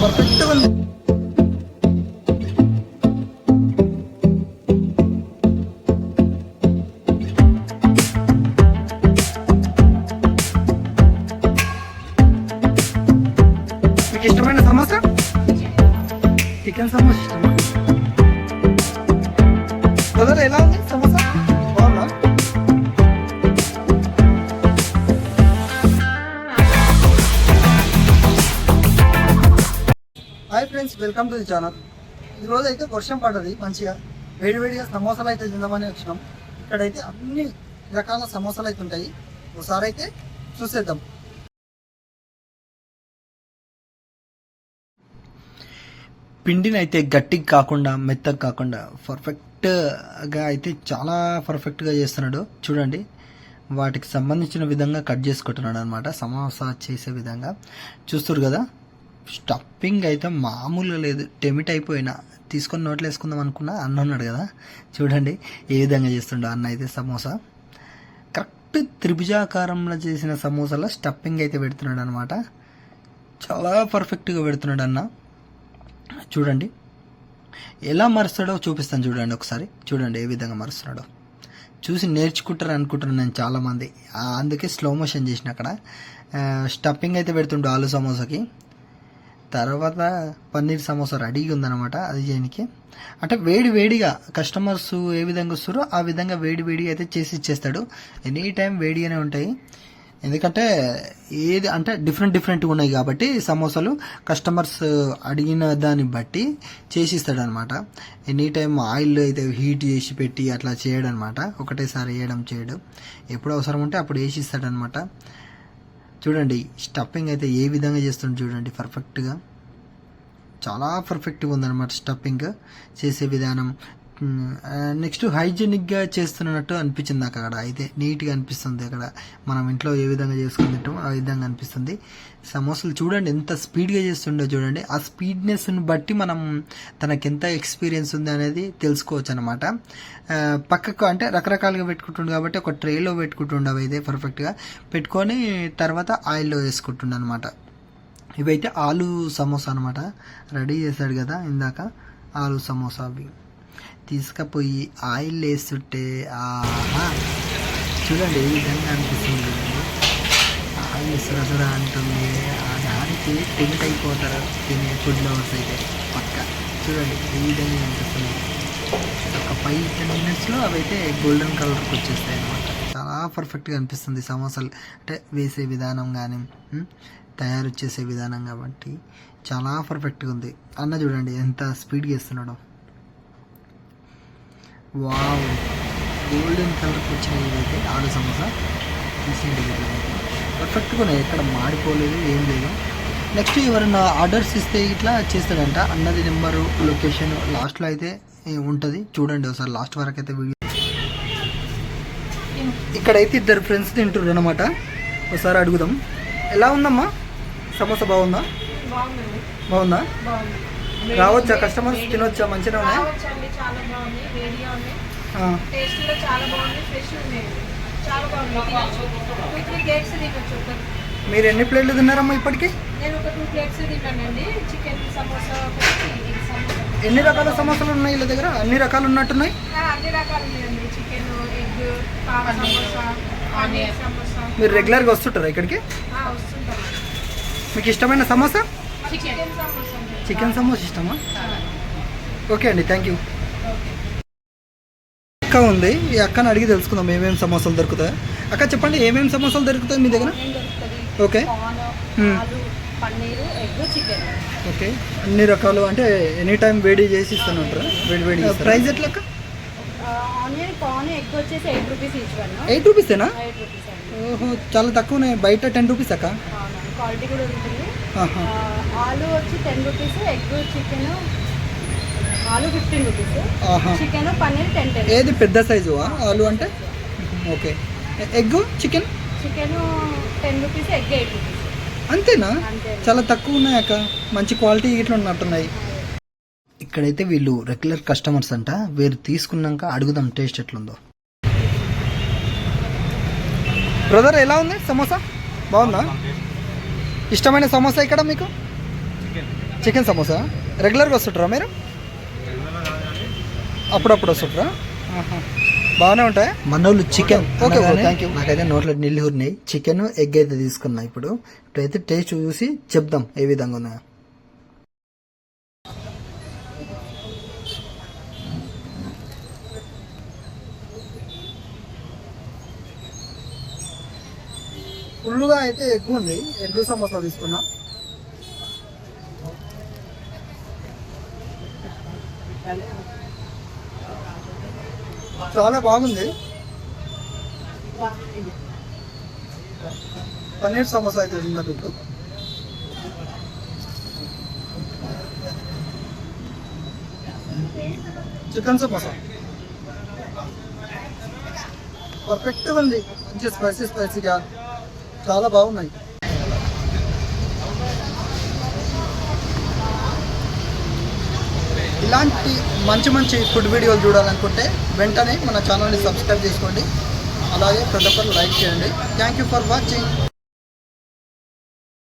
పర్ఫెక్ట్గా ఉంది. మీకు ఇష్టమైన సమోసా చికెన్ సమోసా ఇష్టమా? బ్రదర్ ఎలా ఉంది సమోసా? బాగుందా? Hi friends, welcome to the channel. ఈరోజు అయితే వర్షం పడ్డది, మంచిగా వేడివేడిగా సమోసాలు అయితే తిందామని వచ్చినాం. ఇక్కడైతే అన్ని రకాల సమోసాలు అయితే ఉంటాయి. ఒకసారి అయితే చూసేద్దాం. పిండిని అయితే గట్టిగా కాకుండా మెత్తగా కాకుండా పర్ఫెక్ట్గా అయితే చాలా పర్ఫెక్ట్గా చేస్తున్నాడు. చూడండి, వాటికి సంబంధించిన విధంగా కట్ చేసుకుంటున్నాడు అనమాట. సమోసా చేసే విధంగా చూస్తారు కదా. స్టఫింగ్ అయితే మామూలుగా లేదు. టెమిట్ అయిపోయినా తీసుకొని నోట్లో వేసుకుందాం అనుకున్నా. అన్న ఉన్నాడు కదా, చూడండి ఏ విధంగా చేస్తుండో అన్న అయితే. సమోసా కరెక్ట్ త్రిభుజాకారంలో చేసిన సమోసాలో స్టఫింగ్ అయితే పెడుతున్నాడు అనమాట. చాలా పర్ఫెక్ట్గా పెడుతున్నాడు అన్న. చూడండి ఎలా మరుస్తాడో చూపిస్తాను. చూడండి ఒకసారి, చూడండి ఏ విధంగా మరుస్తున్నాడో. చూసి నేర్చుకుంటారు అనుకుంటున్నాను నేను చాలామంది, అందుకే స్లో మోషన్ చేసిన. అక్కడ స్టఫింగ్ అయితే పెడుతుండు ఆలు సమోసాకి. తర్వాత పన్నీర్ సమోసా రెడీగా ఉందన్నమాట అది చేయడానికి. అంటే వేడి వేడిగా కస్టమర్స్ ఏ విధంగా వస్తారో ఆ విధంగా వేడి వేడిగా అయితే చేసి ఇచ్చేస్తాడు. ఎనీ టైం వేడిగానే ఉంటాయి, ఎందుకంటే ఏది అంటే డిఫరెంట్గా ఉన్నాయి కాబట్టి సమోసాలు కస్టమర్స్ అడిగిన దాన్ని బట్టి చేసిస్తాడు అనమాట. ఎనీ టైం ఆయిల్ అయితే హీట్ చేసి పెట్టి అట్లా చేయడం అనమాట. ఒకటేసారి చేయడం ఎప్పుడు అవసరం ఉంటే అప్పుడు వేసి ఇస్తాడనమాట. చూడండి స్టఫింగ్ అయితే ఏ విధంగా చేస్తుండే చూడండి. పర్ఫెక్ట్గా చాలా పర్ఫెక్ట్గా ఉందన్నమాట స్టఫింగ్ చేసే విధానం. నెక్స్ట్ హైజీనిక్గా చేస్తున్నట్టు అనిపించింది నాకు. అక్కడ అయితే నీట్గా అనిపిస్తుంది. అక్కడ మనం ఇంట్లో ఏ విధంగా చేసుకుని తింటామో ఆ విధంగా అనిపిస్తుంది. సమోసాలు చూడండి ఎంత స్పీడ్గా చేస్తుండో చూడండి. ఆ స్పీడ్నెస్ని బట్టి మనం తనకి ఎంత ఎక్స్పీరియన్స్ ఉంది అనేది తెలుసుకోవచ్చు అనమాట. పక్కకు అంటే రకరకాలుగా పెట్టుకుంటుండు కాబట్టి ఒక ట్రేలో పెట్టుకుంటుండవు అయితే పర్ఫెక్ట్గా పెట్టుకొని తర్వాత ఆయిల్లో వేసుకుంటుండ అనమాట. ఇవైతే ఆలు సమోసా అనమాట. రెడీ చేశాడు కదా ఇందాక, ఆలు సమోసా అవి తీసుకుపోయి ఆయిల్ వేస్తుంటే చూడండి ఏ విధంగా అనిపిస్తుంది చూడండి. ఆయిల్ సురసురా అంటుంది. దానికి టెంట్ అయిపోతారు తినే ఫుడ్ లవర్స్ అయితే పక్క. చూడండి ఏ విధంగా అనిపిస్తుంది. ఒక 5-10 మినిట్స్లో అవైతే గోల్డెన్ కలర్కి వచ్చేస్తాయి అనమాట. చాలా పర్ఫెక్ట్గా అనిపిస్తుంది సమోసాలు. అంటే వేసే విధానం కానీ తయారు చేసే విధానం కాబట్టి చాలా పర్ఫెక్ట్గా ఉంది. అన్న చూడండి ఎంత స్పీడ్గా వేస్తున్నాడో. వావ్, గోల్డెన్ కలర్కి వచ్చినాయి ఇవైతే ఆలు సమోసా. తీసేయండి పర్ఫెక్ట్గా ఉన్నాయి, ఎక్కడ మాడిపోలేదు ఏం లేదు. నెక్స్ట్ ఎవరైనా ఆర్డర్స్ ఇస్తే ఇట్లా చేస్తాడంట. అన్నది నెంబరు లొకేషన్ లాస్ట్లో అయితే ఉంటుంది. చూడండి ఒకసారి లాస్ట్ వరకు అయితే వీడియో. ఇక్కడైతే ఇద్దరు ఫ్రెండ్స్ తింటారు అనమాట. ఒకసారి అడుగుదాం. ఎలా ఉందమ్మా సమోసా? బాగుందా? బాగుందా? రావచ్చా కస్టమర్స్? తినొచ్చా? మంచిగా ఉన్నాయి. మీరు ఎన్ని ప్లేట్లు తిన్నారమ్మా ఇప్పటికి? ఎన్ని రకాల సమోసాలు ఉన్నాయి వీళ్ళ దగ్గర? అన్ని రకాలు ఉన్నట్టున్నాయి. మీరు రెగ్యులర్గా వస్తుంటారా ఇక్కడికి? మీకు ఇష్టమైన సమోసా? చికెన్ సమోసా ఇష్టమా? ఓకే అండి, థ్యాంక్ యూ. అక్క ఉంది, ఈ అక్కని అడిగి తెలుసుకుందాం ఏమేమి సమోసాలు దొరుకుతాయి. అక్క చెప్పండి, ఏమేమి సమోసాలు దొరుకుతాయి మీ దగ్గర? ఓకే ఓకే, అన్ని రకాలు అంటే ఎనీ టైం వేడి చేసి ఇస్తానంటారా? వేడి ప్రైస్ ఎట్లా అక్క? ఎయిట్ రూపీసేనా? ఓహో, చాలా తక్కువనే. బయట 10 రూపీస్ అక్క. క్వాలిటీ కూడా ఉంటుంది. ఆలు వచ్చి 10 రూపీస్, ఎగ్ చికెన్ ఆలు 15 రూపీస్, చికెన్ పన్నీర్ 10. ఏది పెద్ద సైజు ఆలు అంటే? Okay. Egg chicken 10 rupees, egg 8 rupees. అంతేనా? చాలా తక్కువ ఉన్నాయి అక్క, మంచి క్వాలిటీ ఇట్లా ఉన్నట్టున్నాయి. ఇక్కడైతే వీళ్ళు రెగ్యులర్ కస్టమర్స్ అంట. వీరు తీసుకున్నాక అడుగుదాం టేస్ట్ ఎట్లుందో. బ్రదర్ ఎలా ఉంది సమోసా? బాగుందా? ఇష్టమైన సమోసా ఇక్కడ మీకు? చికెన్ సమోసా రెగ్యులర్గా వస్తుంటారా మీరు? అప్పుడప్పుడు వస్తుంటారా? బాగానే ఉంటాయి మనోళ్ళు చికెన్. Okay thank you. నాకైతే నోట్లో నీళ్ళు ఊరినాయి. చికెన్ ఎగ్ అయితే తీసుకున్నా. ఇప్పుడైతే టేస్ట్ చూసి చెప్దాం ఏ విధంగా ఉన్నాయో. ఫుల్గా అయితే ఎగ్ ఉంది. ఎగ్ సమోసా తీసుకున్నా. చాలా బాగుంది. పన్నీర్ సమోసా అయితే ఉన్నది. చికెన్ సమోసా పర్ఫెక్ట్గా ఉంది. మంచి స్పైసీగా చాలా బాగున్నాయి. ఇలాంటి మంచి ఫుడ్ వీడియోలు చూడాలనుకుంటే వెంటనే మన ఛానల్ని సబ్స్క్రైబ్ చేసుకోండి. అలాగే ప్రతి ఒక్కరు లైక్ చేయండి. Thank you for watching.